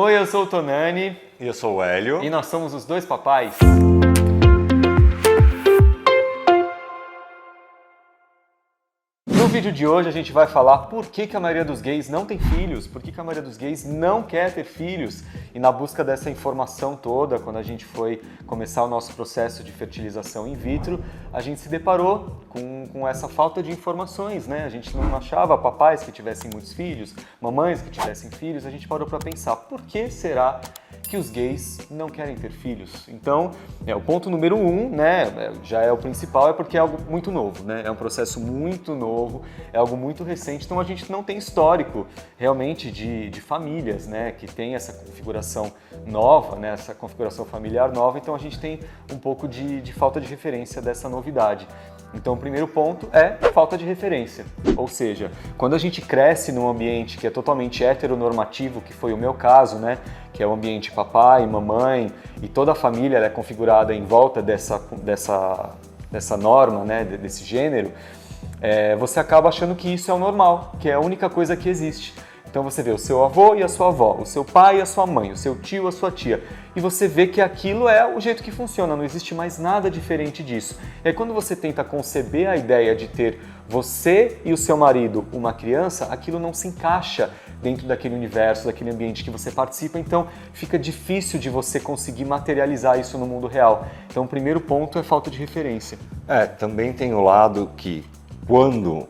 Oi, eu sou o Tonani. E eu sou o Hélio. E nós somos os dois papais. No vídeo de hoje a gente vai falar por que a maioria dos gays não tem filhos, por que a maioria dos gays não quer ter filhos. E na busca dessa informação toda, quando a gente foi começar o nosso processo de fertilização in vitro, a gente se deparou com essa falta de informações, né? A gente não achava papais que tivessem muitos filhos, mamães que tivessem filhos, a gente parou para pensar, por que será que os gays não querem ter filhos? Então, o ponto número 1, né, já é o principal, é porque é algo muito novo, né? É um processo muito novo, é algo muito recente, então a gente não tem histórico realmente de famílias, né, que tem essa configuração nova, né, essa configuração familiar nova, então a gente tem um pouco de falta de referência dessa novidade. Então, o primeiro ponto é falta de referência, ou seja, quando a gente cresce num ambiente que é totalmente heteronormativo, que foi o meu caso, né, que é o ambiente papai, mamãe e toda a família é configurada em volta dessa norma, né, desse gênero, você acaba achando que isso é o normal, que é a única coisa que existe. Então você vê o seu avô e a sua avó, o seu pai e a sua mãe, o seu tio e a sua tia. E você vê que aquilo é o jeito que funciona, não existe mais nada diferente disso. E aí quando você tenta conceber a ideia de ter você e o seu marido uma criança, aquilo não se encaixa dentro daquele universo, daquele ambiente que você participa, então fica difícil de você conseguir materializar isso no mundo real. Então o primeiro ponto é falta de referência. Também tem o lado que quando...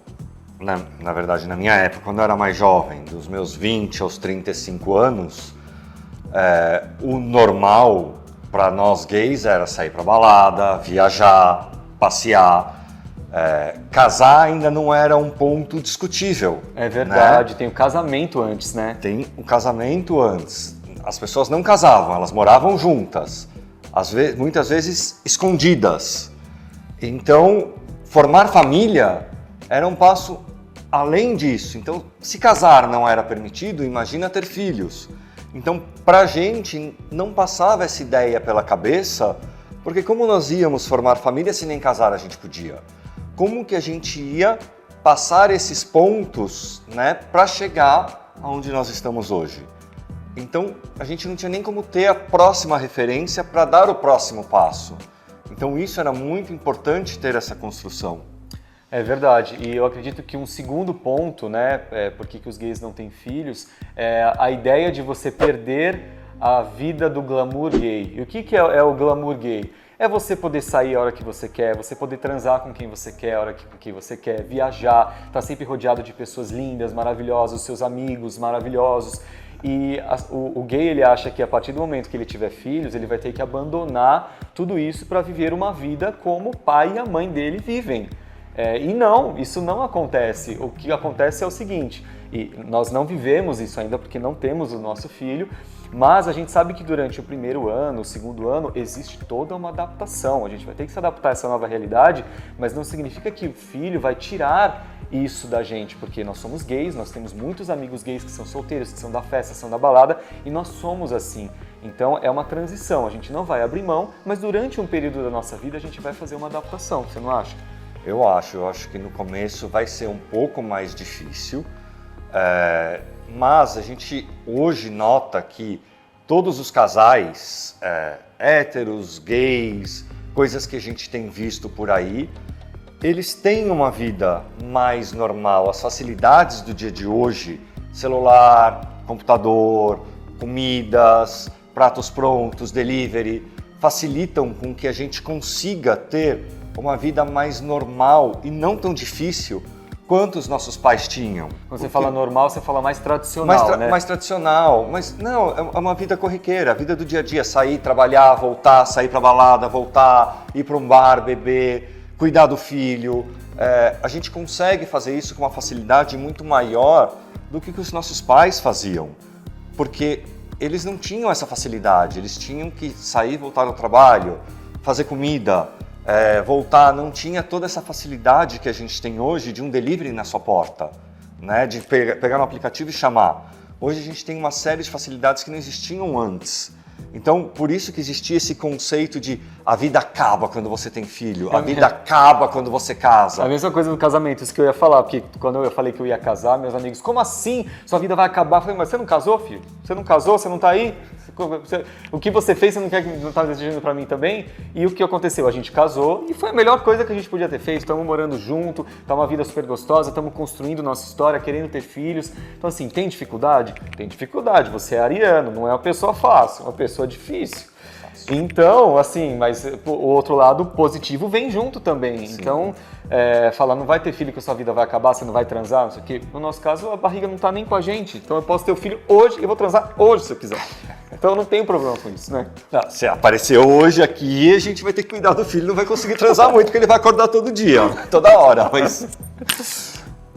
Na verdade, na minha época, quando eu era mais jovem, dos meus 20 aos 35 anos, o normal para nós gays era sair para balada, viajar, passear. Casar ainda não era um ponto discutível. É verdade, né? Tem o casamento antes, né? Tem o casamento antes. As pessoas não casavam, elas moravam juntas, muitas vezes escondidas. Então, formar família era um passo além disso. Então, se casar não era permitido, imagina ter filhos. Então, pra gente, não passava essa ideia pela cabeça, porque como nós íamos formar família se nem casar a gente podia? Como que a gente ia passar esses pontos, né, para chegar aonde nós estamos hoje? Então, a gente não tinha nem como ter a próxima referência para dar o próximo passo. Então, isso era muito importante ter essa construção. É verdade, e eu acredito que um segundo ponto, né, por que os gays não têm filhos, é a ideia de você perder a vida do glamour gay. E o que é o glamour gay? É você poder sair a hora que você quer, você poder transar com quem você quer, a hora que você quer, viajar, estar sempre rodeado de pessoas lindas, maravilhosas, seus amigos maravilhosos. E o gay, ele acha que a partir do momento que ele tiver filhos, ele vai ter que abandonar tudo isso para viver uma vida como o pai e a mãe dele vivem. E não, isso não acontece. O que acontece é o seguinte, e nós não vivemos isso ainda porque não temos o nosso filho, mas a gente sabe que durante o primeiro ano, o segundo ano, existe toda uma adaptação. A gente vai ter que se adaptar a essa nova realidade, mas não significa que o filho vai tirar isso da gente, porque nós somos gays, nós temos muitos amigos gays que são solteiros, que são da festa, são da balada, e nós somos assim. Então é uma transição, a gente não vai abrir mão, mas durante um período da nossa vida a gente vai fazer uma adaptação, você não acha? Eu acho que no começo vai ser um pouco mais difícil, mas a gente hoje nota que todos os casais, héteros, gays, coisas que a gente tem visto por aí, eles têm uma vida mais normal. As facilidades do dia de hoje, celular, computador, comidas, pratos prontos, delivery, facilitam com que a gente consiga ter uma vida mais normal e não tão difícil quanto os nossos pais tinham. Quando você fala normal, você fala mais tradicional, né? Mais tradicional, mas não, é uma vida corriqueira, a vida do dia a dia, sair, trabalhar, voltar, sair pra balada, voltar, ir para um bar, beber, cuidar do filho. A gente consegue fazer isso com uma facilidade muito maior do que os nossos pais faziam, porque eles não tinham essa facilidade, eles tinham que sair, voltar ao trabalho, fazer comida, voltar, não tinha toda essa facilidade que a gente tem hoje de um delivery na sua porta, né? De pegar no aplicativo e chamar. Hoje a gente tem uma série de facilidades que não existiam antes. Então, por isso que existia esse conceito de a vida acaba quando você tem filho, a vida acaba quando você casa. A mesma coisa no casamento, isso que eu ia falar, porque quando eu falei que eu ia casar, meus amigos, como assim? Sua vida vai acabar? Eu falei, mas você não casou, filho? Você não casou? Você não tá aí? O que você fez, você não tá exigindo pra mim também? E o que aconteceu? A gente casou e foi a melhor coisa que a gente podia ter feito. Estamos morando junto, tá uma vida super gostosa, estamos construindo nossa história, querendo ter filhos. Então assim, tem dificuldade? Tem dificuldade. Você é ariano, não é uma pessoa fácil, é uma pessoa difícil. Então, assim, mas o outro lado positivo vem junto também. Sim. Então, falar, não vai ter filho que a sua vida vai acabar, você não vai transar, não sei o quê. No nosso caso, a barriga não tá nem com a gente. Então eu posso ter o filho hoje e vou transar hoje se eu quiser. Então eu não tenho problema com isso, né? Não, se aparecer hoje aqui, a gente vai ter que cuidar do filho, não vai conseguir transar muito, porque ele vai acordar todo dia, toda hora, mas...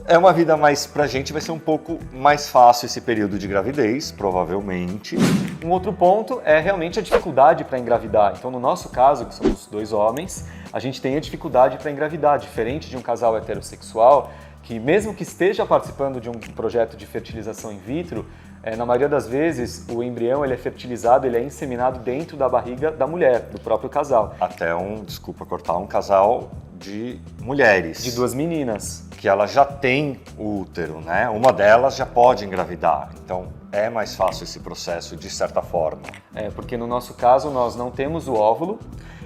É uma vida mais, pra gente vai ser um pouco mais fácil esse período de gravidez, provavelmente. Um outro ponto é realmente a dificuldade para engravidar. Então, no nosso caso, que somos 2 homens, a gente tem a dificuldade para engravidar, diferente de um casal heterossexual, que mesmo que esteja participando de um projeto de fertilização in vitro, na maioria das vezes o embrião ele é fertilizado, ele é inseminado dentro da barriga da mulher, do próprio casal. Até desculpa cortar, um casal de mulheres. De 2 meninas. Que ela já tem o útero, né? Uma delas já pode engravidar, então é mais fácil esse processo de certa forma. Porque no nosso caso nós não temos o óvulo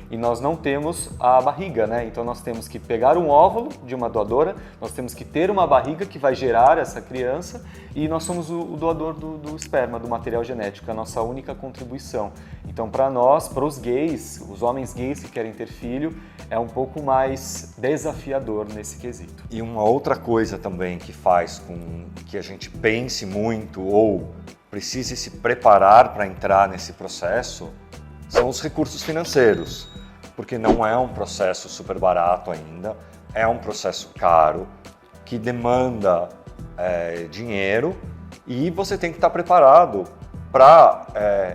e nós não temos a barriga, né? Então nós temos que pegar um óvulo de uma doadora, nós temos que ter uma barriga que vai gerar essa criança e nós somos o doador do esperma, do material genético, é a nossa única contribuição. Então para nós, para os gays, os homens gays que querem ter filho, é um pouco mais desafiador nesse quesito. E uma outra coisa também que faz com que a gente pense muito ou precise se preparar para entrar nesse processo são os recursos financeiros, porque não é um processo super barato ainda, é um processo caro, que demanda dinheiro e você tem que estar preparado para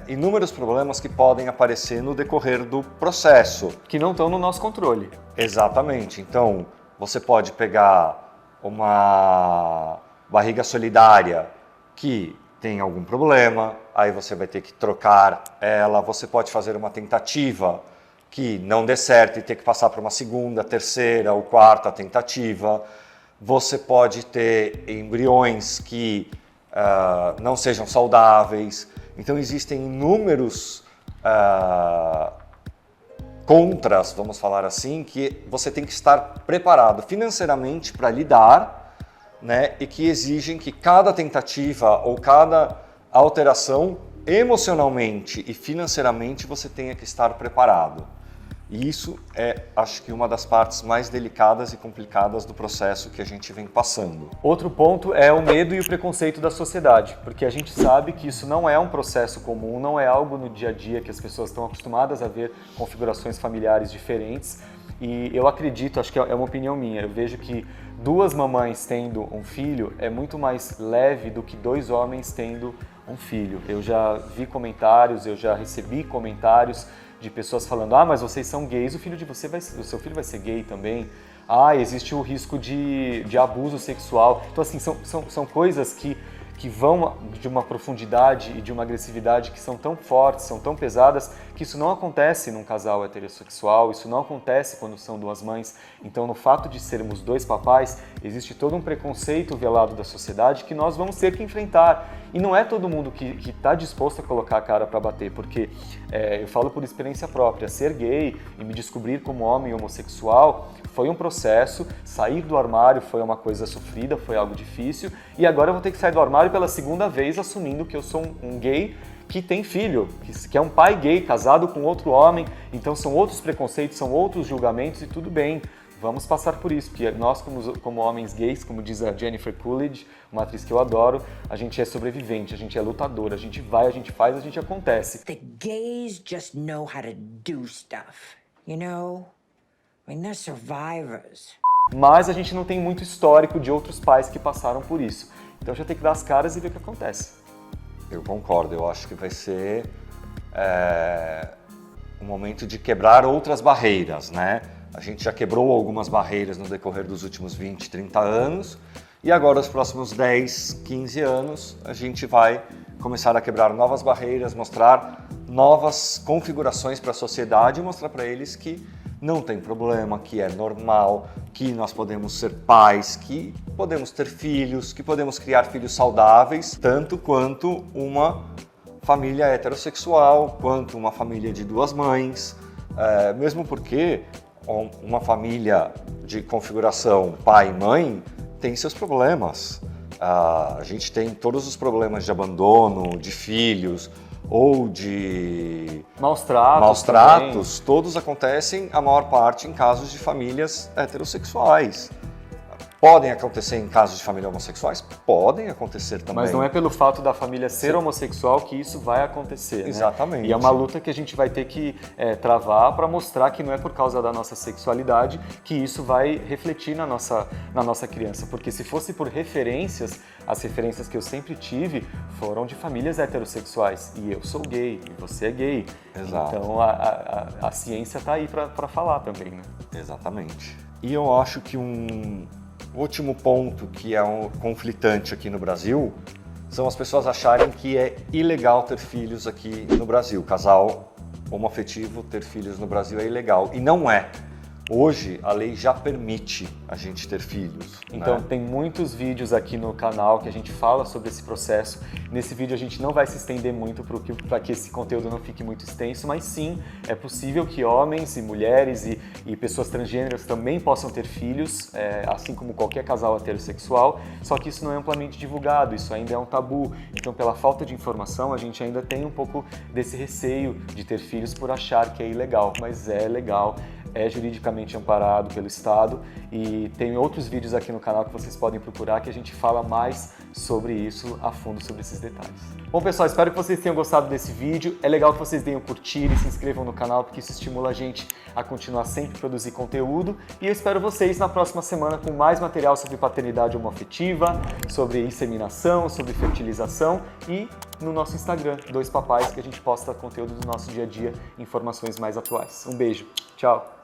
inúmeros problemas que podem aparecer no decorrer do processo. Que não estão no nosso controle. Exatamente. Então, você pode pegar uma barriga solidária que tem algum problema, aí você vai ter que trocar ela, você pode fazer uma tentativa que não dê certo e ter que passar para uma segunda, terceira ou quarta tentativa. Você pode ter embriões que não sejam saudáveis. Então existem inúmeros contras, vamos falar assim, que você tem que estar preparado financeiramente para lidar, né, e que exigem que cada tentativa ou cada alteração, emocionalmente e financeiramente, você tenha que estar preparado. E isso é, acho que, uma das partes mais delicadas e complicadas do processo que a gente vem passando. Outro ponto é o medo e o preconceito da sociedade, porque a gente sabe que isso não é um processo comum, não é algo no dia a dia que as pessoas estão acostumadas a ver configurações familiares diferentes. E eu acredito, acho que é uma opinião minha, eu vejo que 2 mamães tendo um filho é muito mais leve do que 2 homens tendo um filho. Eu já vi comentários, eu já recebi comentários de pessoas falando, mas vocês são gays, o seu filho vai ser gay também. Existe o risco de abuso sexual. Então, assim, são coisas que vão de uma profundidade e de uma agressividade que são tão fortes, são tão pesadas, que isso não acontece num casal heterossexual, isso não acontece quando são 2 mães. Então, no fato de sermos 2 papais, existe todo um preconceito velado da sociedade que nós vamos ter que enfrentar. E não é todo mundo que está disposto a colocar a cara para bater, porque eu falo por experiência própria, ser gay e me descobrir como homem homossexual foi um processo, sair do armário foi uma coisa sofrida, foi algo difícil, e agora eu vou ter que sair do armário pela segunda vez assumindo que eu sou um gay que tem filho, que é um pai gay casado com outro homem, então são outros preconceitos, são outros julgamentos e tudo bem. Vamos passar por isso, porque nós como homens gays, como diz a Jennifer Coolidge, uma atriz que eu adoro, a gente é sobrevivente, a gente é lutador, a gente vai, a gente faz, a gente acontece. The gays just know how to do stuff, you know? I mean, they're survivors. Mas a gente não tem muito histórico de outros pais que passaram por isso. Então a gente tem que dar as caras e ver o que acontece. Eu concordo, eu acho que vai ser um momento de quebrar outras barreiras, né? A gente já quebrou algumas barreiras no decorrer dos últimos 20, 30 anos e agora, os próximos 10, 15 anos, a gente vai começar a quebrar novas barreiras, mostrar novas configurações para a sociedade e mostrar para eles que não tem problema, que é normal, que nós podemos ser pais, que podemos ter filhos, que podemos criar filhos saudáveis, tanto quanto uma família heterossexual, quanto uma família de duas mães, mesmo porque uma família de configuração pai e mãe tem seus problemas. A gente tem todos os problemas de abandono, de filhos ou de maus tratos, todos acontecem, a maior parte, em casos de famílias heterossexuais. Podem acontecer em casos de famílias homossexuais? Podem acontecer também. Mas não é pelo fato da família ser homossexual que isso vai acontecer, né? Exatamente. E é uma luta que a gente vai ter que travar para mostrar que não é por causa da nossa sexualidade que isso vai refletir na nossa criança. Porque se fosse por referências, as referências que eu sempre tive foram de famílias heterossexuais. E eu sou gay, e você é gay. Exato. Então a ciência está aí para falar também, né? Exatamente. E eu acho que um último ponto que é conflitante aqui no Brasil são as pessoas acharem que é ilegal ter filhos aqui no Brasil. Casal homoafetivo ter filhos no Brasil é ilegal. E não é. Hoje, a lei já permite a gente ter filhos. Então, né? tem muitos vídeos aqui no canal que a gente fala sobre esse processo. Nesse vídeo a gente não vai se estender muito para que esse conteúdo não fique muito extenso, mas sim, é possível que homens e mulheres e pessoas transgêneras também possam ter filhos, assim como qualquer casal heterossexual, só que isso não é amplamente divulgado, isso ainda é um tabu. Então, pela falta de informação, a gente ainda tem um pouco desse receio de ter filhos por achar que é ilegal, mas é legal. É juridicamente amparado pelo Estado e tem outros vídeos aqui no canal que vocês podem procurar que a gente fala mais sobre isso a fundo, sobre esses detalhes. Bom, pessoal, espero que vocês tenham gostado desse vídeo. É legal que vocês deem um curtir e se inscrevam no canal, porque isso estimula a gente a continuar sempre produzir conteúdo. E eu espero vocês na próxima semana com mais material sobre paternidade homoafetiva, sobre inseminação, sobre fertilização e no nosso Instagram, Dois Papais, que a gente posta conteúdo do nosso dia a dia, informações mais atuais. Um beijo, tchau!